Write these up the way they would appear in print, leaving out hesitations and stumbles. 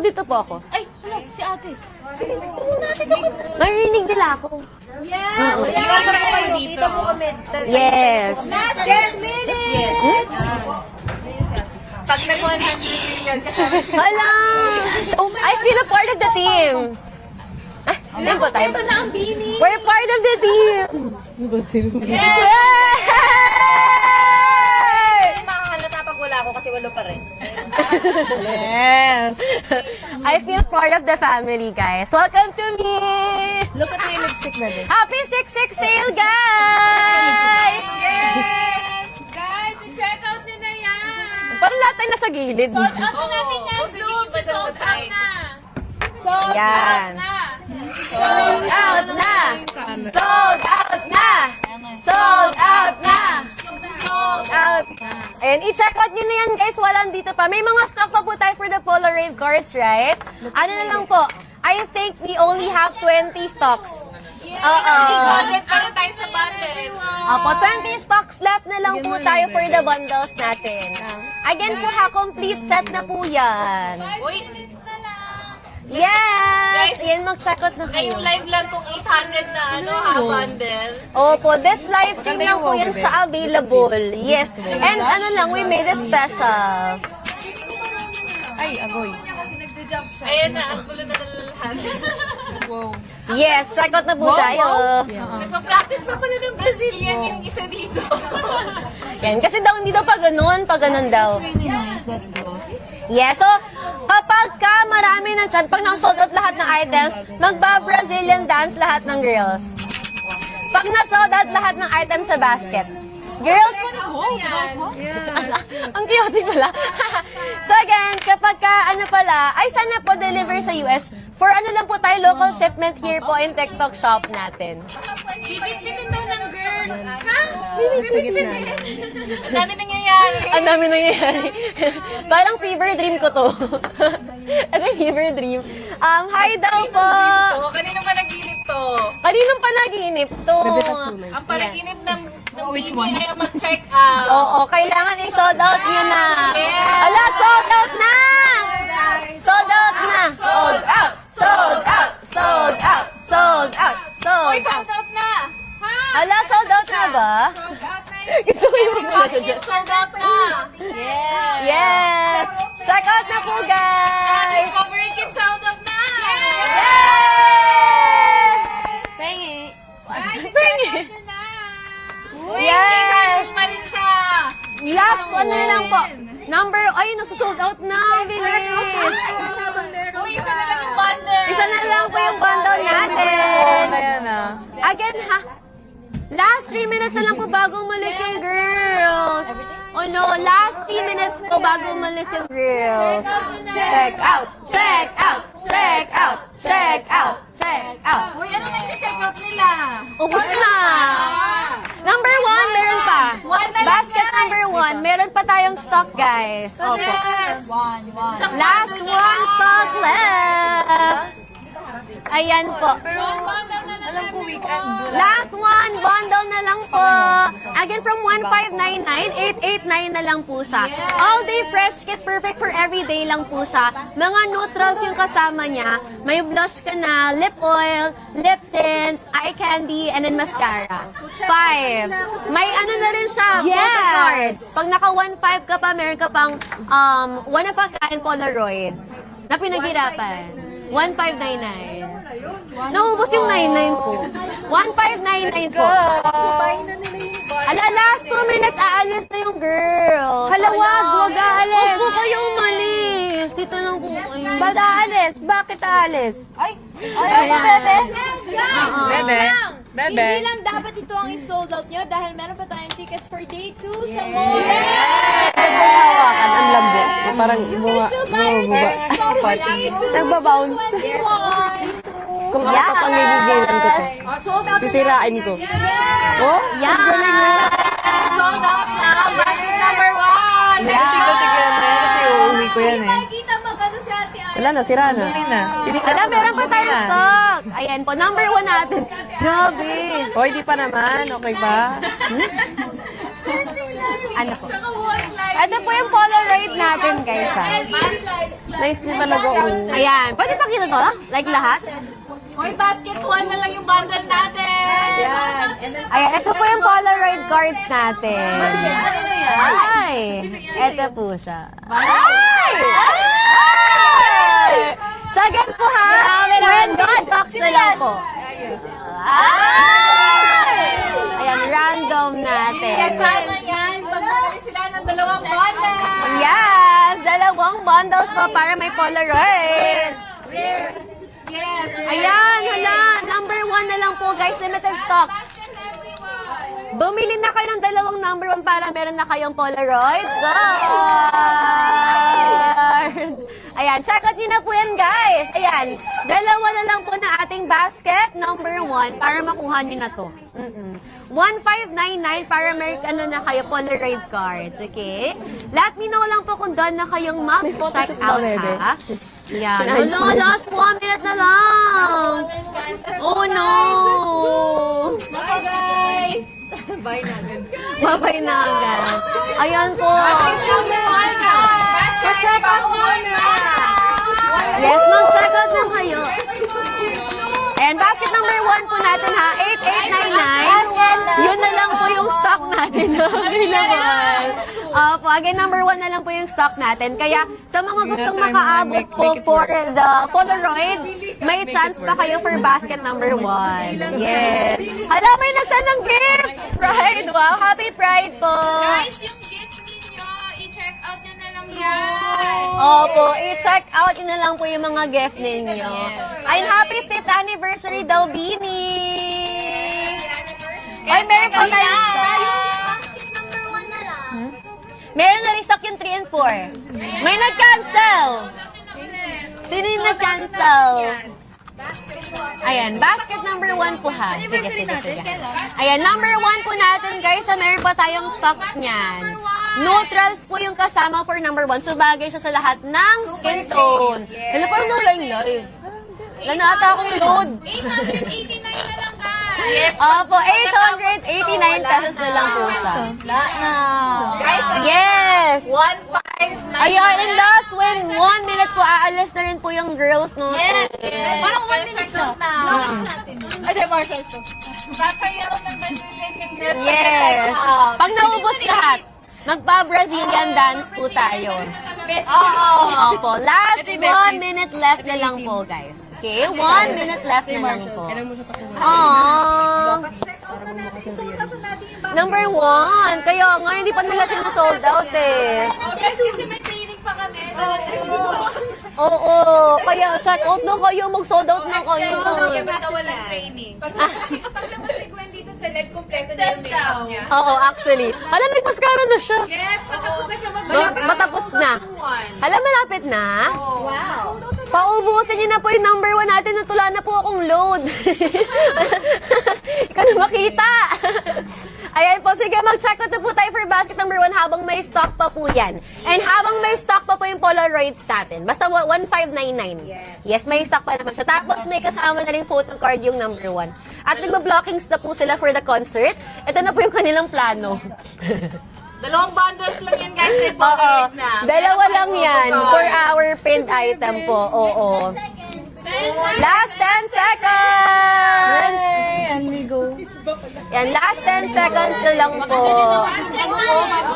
dito po ako. Ay, hala, si ate. Marinig nila ako. Yes! Dito po kami. Yes. Last 10 minutes! Yes. Pag nag-100 million, kasama si Hala! I feel a part of the team. Team po tayo. Ito na ang bini. We're part of the team. Yes! Yay! Makahalata pag wala ako kasi walo pa rin. Yes. I feel part of the family, guys. Welcome to me. Look at my lipstick, baby. Happy 6-6 sale, guys! Guys, check out nyo na yan! Parang lahat tayo nasa gilid. Sold out na natin yan, Sloop! Sold out na! Sold Yan. out na! Sold out na! Sold out na! Sold out na! Sold out! Ayan, i-check out nyo na yan, guys. Walang dito pa. May mga stock pa po tayo for the Polaroid cards, right? Ano na lang po? I think we only have 20 stocks. Para tayo sa bundle. Opo, 20 stocks left na lang po tayo for the bundles natin. Again po ha, complete set na po yan. Uy, Yes! Yan, mag-check out na kayo. ngayong live lang tong 800 na bundle. Opo, this live stream lang po yan siya available. Yes. And ano lang, we made it special. Ayan na, ang gulo na nalalahan. Yes, check out na po tayo. Nagpa-practice pa pala ng Brazilian yung isa dito. Yan, kasi daw hindi daw pa ganun daw. Yes, so kapag ka marami na dyan, pag nakasold out lahat ng items, magba-Brazilian dance lahat ng girls. Pag nasold out lahat ng items sa basket. Girls, ang chaotic pala. So again, kapag ka, ano pala, ay sana po deliver sa US, for ano lang po tayo, local shipment here po in TikTok shop natin. Bibit-bitin daw ng girls. Ha? Bibit-bitin. Ang dami nangyayari. Ang dami nangyayari. Parang fever dream ko to. Ano yung fever dream? Hi daw po. Kanino pa naginip to? Kaninong panaginip to? Ang panaginip ng which one? Ay mag-check out. Oo, kailangan i-sold out nyo na. Yes. Ala, sold out na! Sold out na! Sold out! Sold out! Sold out! Sold out! Sold Uy, out! sold out na. Ha? Ala, sold out na ba? Sold out na Gusto ko yung Bakit sold out na? Yeah. Yes! Check out na po, guys! Discovery Kids sold out na. Yes! Pengi. Pengi. Yes. Yes! Pa rin siya. Last one na lang po. Number, ay, nasa-sold out na. Bilis. Uy, isa na lang yung bundle. Isa na lang po yung bundle natin. Again, ha? Last 3 minutes na lang po bago umalis yung girls. Oh no, last 3 minutes po bago umalis yung girls. Check out! Check out! Check out! Check out! Check out! Uy, ano na yung check out nila? Ubus na! Number 1, meron pa. One na lang, Basket guys. number 1, meron pa tayong stock, guys. Opo. Yes. One. Last one stock left. Ayan po. Alam ko weekend. Last one, bundle na lang po. Again, from 1599, 889 na lang po siya. All day fresh kit, perfect for everyday lang po siya. Mga neutrals yung kasama niya. May blush ka na, lip oil, lip tint, eye candy, and then mascara. 5. May ano na rin siya, photo cards. Pag naka 1.5 ka pa, meron ka pang one of a kind Polaroid na pinaghirapan. 1599. Naubos yung 99 ko. 1599 po. Ala, last 2 minutes, aalis na yung girl. Hala, wag aalis. Huwag po kayo umalis. Dito lang po kayo. Ba't aalis? Bakit aalis? Bebe. Hindi lang dapat ito ang i-sold out nyo dahil meron pa tayong tickets for day 2 sa mall. Hawakan, ang lambot. Parang bumaba. Nagbabounce. Kung ako pa pangigigilan ko to. Sisirain ko. Oh? Yeah. Sold out na. Basket number 1. Kasi uuwi ko yan eh. Kita magano si Ate Ay. Wala na, sira na. Ala, meron pa tayong stock. Ayan po, number 1 natin. Grabe. Hoy, di pa naman. Okay ba? Ano po? Ito po yung Polaroid natin, guys, ha. Nice niya talaga, oh. Ayan. Pwede pakita to? Like lahat? Hoy, basket 1 na lang yung bundle natin. Ayan. Ito po yung Polaroid cards natin. Ay! Ito po siya. Ay! Ay! So, again po, ha? Random stocks na lang po. Ay! Ayan, random natin. Kasama yan. Pagmamali sila ng 2 bundle. Yes! 2 bundles po para may Polaroid. Yes. Ayan, hala. Number 1 na lang po, guys. Limited stocks. Bumili na kayo ng 2 number 1 para meron na kayong Polaroid card. Ayan, check out nyo na po yan, guys. Ayan, 2 na lang po na ating basket, number 1, para makuha nyo na to. 1599 para may na kayo Polaroid cards, okay? Let me know lang po kung done na kayong mag-check photoshoot ba, out, bebe? ha? Yan. Ayos Wala, na. last 1 minute na lang. Oh, no. Bye, guys. Bye natin. Babay na agad. Ayan po. Check out muna. Yes, mag-check out lang kayo. And basket number 1 po natin, ha, 8899. Yun na lang po yung stock natin na available. Po, again, number 1 na lang po yung stock natin. Kaya sa mga gustong makaabot po for the Polaroid, may chance pa kayo for basket number 1. Yes. Hala, may nagsan ng gift! Pride! Wow, happy Pride po! Guys, yung gift ninyo, i-check out nyo na lang yan. Opo, i-check out yun na lang po yung mga gift ninyo. Ayun, happy 5th anniversary daw, Bini! Ay, meron pa tayo stock. Meron na rin stock yung 3 and 4. May nag-cancel. Sino yung nag-cancel? Ayan, basket number 1 po, ha. Sige. Ayan, number 1 po natin, guys. Meron pa tayong stocks niyan. Neutrals po yung kasama for number 1. So, bagay siya sa lahat ng skin tone. Wala pa rin yung live. Wala na ata akong load. 889 na lang, guys. Opo, 889 pesos na lang po siya. Guys, Yes! 159. Ayan, and last when 1 minute po, aalis na rin po yung girls, no? Parang 1 minute na. Ate, Marshall to. Sasayaw ng Brazilian girls. Yes! Pag naubos lahat, magpa-Brazilian dance po tayo. Oo. Opo, last 1 minute left na lang po, guys. Okay, 1 minute left na lang po. Aww. Number 1. Kaya nga, hindi pa nila sila sold out eh. Kasi may training pa kami. Oo, kaya check out na kayo, mag-sold out na kayo. Basta walang training. Paglabas ni Gwen dito sa LED, kompleto na yung makeup niya. Oo, actually. Hala, nagmaskara na siya. Yes, patapos na siya Matapos na. Hala, malapit na. Wow. Paubusin niyo na po yung number 1 natin. Natula na po akong load. Ikaw na makita. Ayan po, sige, mag-check na po tayo for basket number 1 habang may stock pa po yan. And habang may stock pa po yung Polaroids natin. Basta 1599. Yes, may stock pa naman siya. Tapos may kasama na rin photo card yung number 1. At nagba-blockings na po sila for the concert. Ito na po yung kanilang plano. 2 bundles lang yan, guys. May Oo. Polaroid na. 2 lang yan for our pinned item po. Oo. Last 10 seconds! And we go. Yan, last 10 seconds na lang po.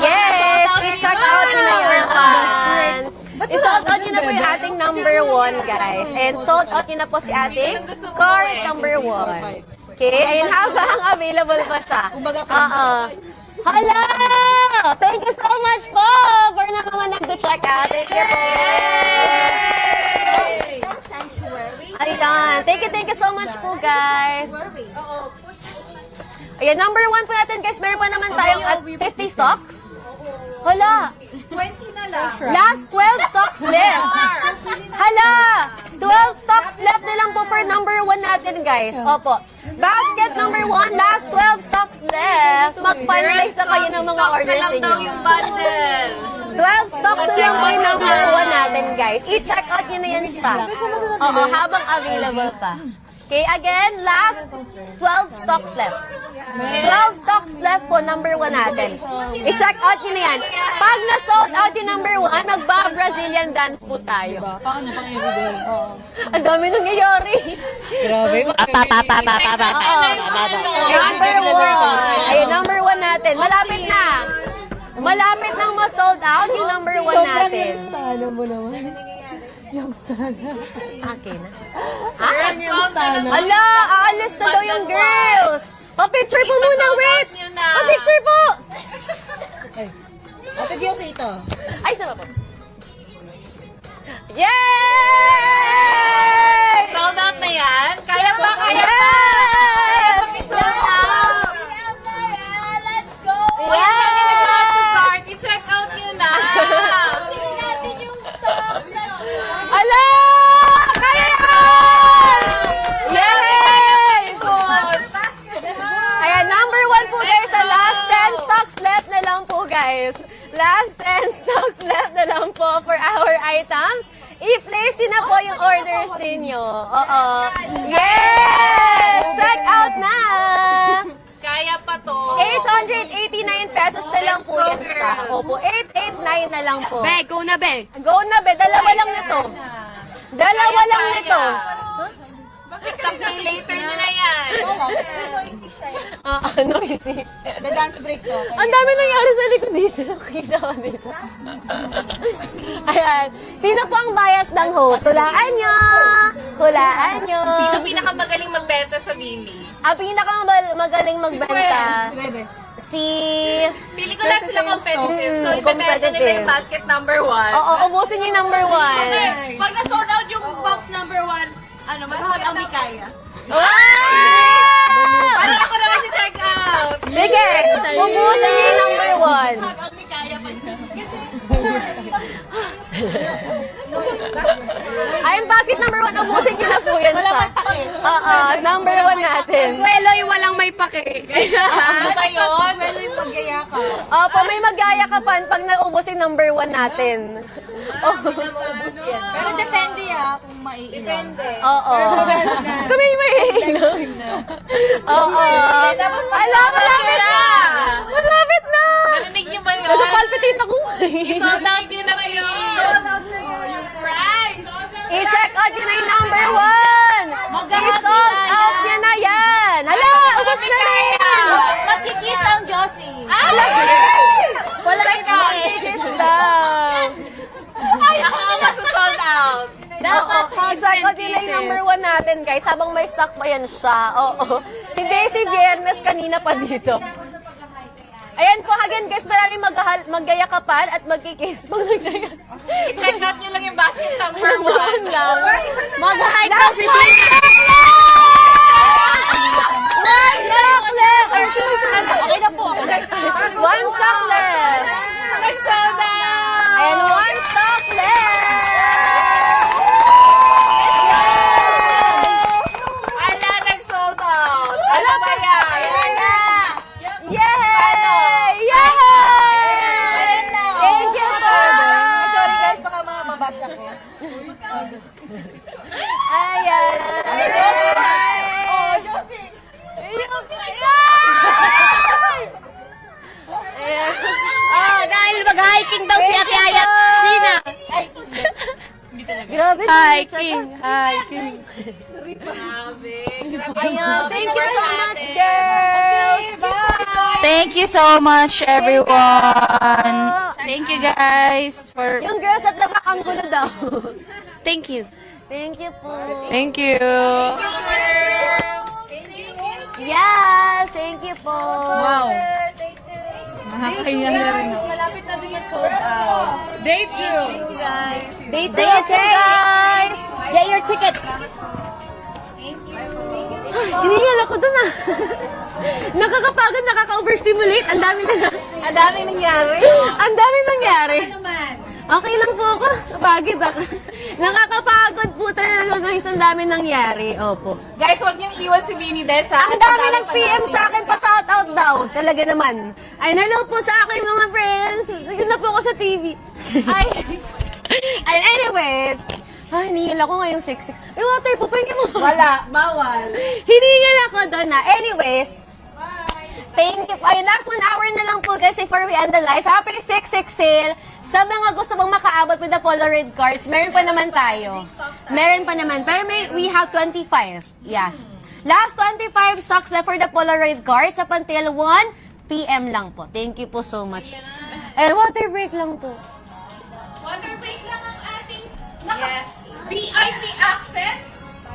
Yes! I-check out nyo na yan. I-sold out nyo na po yung ating number 1, guys. And sold out nyo na po si ating card number 1. Okay? Ayun, habang available pa siya. Oo. Hala! Thank you so much po for na mga nag-check out. Thank you po. Ayan. Thank you so much po, guys. Ayan, number 1 po natin, guys. Meron pa naman tayong at 50 stocks. Hala! 20 na lang. Last 12 stocks left. Hala! 12 stocks left na lang po for number 1 natin, guys. Opo. Basket number 1, last 12 stocks left. Mag-finalize na kayo ng mga orders Lang daw ninyo. yung bundle. 12 stocks na lang po yung number 1 natin, guys. I-check out nyo na yan siya. Oo, habang available pa. Okay, again, last 12 stocks left. 12 stocks left po, number 1 natin. I-check out nyo na yan. Pag na-sold out yung number 1, magba-Brazilian dance po tayo. Paano pang everyday? Oo. Ang dami nangyayari. Grabe. Number 1. Ayun, number 1 natin. Malapit na. Malapit nang ma-sold out yung number 1 natin. Ano mo naman? Okay na. Ala, aalis na daw yung girls. Pa-picture po muna, wait. Pa-picture po. Ate Diyoki ito. Ay, sama po. Yay! Sold out na yan? Kaya ba? Kaya ba? Yes! Sold out! Let's go! Wala na nag-add to cart. I-check out nyo na. Tingnan natin yung stocks na Ala! Kaya yan! Yay! Ayan, number 1 po guys. Sa last 10 stocks left na lang po guys. Last 10 stocks left na lang po for our items. I-place din na po yung orders ninyo. Oo. Yes! Check out na! Kaya pa to. 889 pesos na lang po yan siya. Opo, 889 na lang po. Be, go na, be. Go na be, dalawa lang nito. Dalawa lang nito. Later nyo na yan. Noisy. The dance break to. Ang dami nangyari sa likod dito. Nakita ko dito. Ayan. Sino po ang bias ng host? Hulaan nyo! Hulaan nyo! Sino pinakamagaling magbenta sa Bini? Ang pinakamagaling magbenta, Bebe. si... Pili ko lang sila competitive. So, ibebenta nila Competitive. yung basket number 1. Oo, ubusin niyo yung number 1. Pag na-sold out yung box number 1, ano, mag-hold ang Mikaya. Para ako naman si check out. Sige, ubusin niyo yung number 1. Hug ang Mikaya pa kasi Ay, yung basket number 1, ubusin niyo na po yan siya. Oo, number 1 natin. Weloy, walang may pake. ano ba yun? Well, yung paggaya ka. Opo, may magaya ka pa pag naubos yung number 1 natin. Oh. Pero depende kung maiilang. Depende. Oo. Kami may Oo. Ala, malapit na! Malapit na! Narinig niyo ba yun? Nagpalpitate ako. Sold out yun na kayo. Prize! I-check out yun na yung number 1! I-sold out yun na yan! Hala, ubos na rin! Magkikiss ang Josie. Wala ka! Kiss daw! Ay, ako ang masasold out. Dapat i-check out nila yung number 1 natin, guys. Habang may stock pa yan siya. Oo. Si Daisy Viernes kanina pa dito. Ayan po, again guys, maraming maggayakapan at magkikiss. I-check out nyo lang yung basket number 1 lang. Mag-hike daw si Sheena. One stock left! Okay na po. One stock left! Nag-sold out! And one stock left! Ala, nag-sold out. Ano ba yan? Yay! Yay! Thank you po! Sorry guys, baka mga mabasya ko. Ayan! Oh, Josie. Ayan! Dahil mag-hiking daw si Ate Ayat. Sheena. Grabe, Hiking. Hiking. Grabe. Ayan, thank you so much, girls! Thank you so much, everyone. Thank you, guys, for... Yung girls at labak ang gulo daw. Thank you. Thank you po. Thank you. Yes, thank you po. Wow. Nakakahiya na rin. Malapit na din yung sold out. Day 2. Day 2, Thank you, guys. Get your tickets. Hiningal ako dun ah. Nakakapagod, nakaka-overstimulate. Ang dami nangyari. Ang dami nangyari. Okay lang po ako. Napagod ako. Nakakapagod po talaga guys. Ang dami nangyari. Opo. Guys, huwag niyong iwan si Bini dahil sa Ang dami nag-PM sa akin pa shout out daw. Talaga naman. Ay, hello po sa akin mga friends. Yun na po ako sa TV. Ay. Anyways, Hiningal ako ngayong 6-6. May water po, pwede mo. Wala, bawal. Hiningal ako doon na. Anyways, thank you. Ayun, last 1 hour na lang po guys before we end the live. Happy 6-6 sale. Sa mga gusto mong makaabot with the Polaroid cards, meron pa naman tayo. Meron pa naman. Pero we have 25. Yes. Last 25 stocks left for the Polaroid cards up until 1 p.m. lang po. Thank you po so much. And water break lang po. Water break lang ang ating VIP access.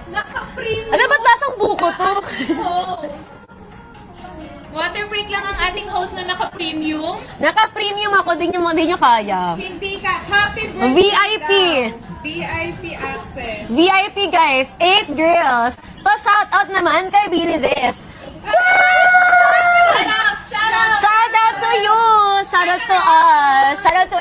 Naka-premium Alam ba't lasang buko to? host. Water break lang ang ating host na naka-premium. Naka-premium ako, di nyo kaya. Hindi ka. Happy birthday VIP. daw. VIP access. VIP guys, 8 girls. So shout out naman kay Billy Des. Shout out! Shout out! Shout out to you! Shout out to us! Shout out to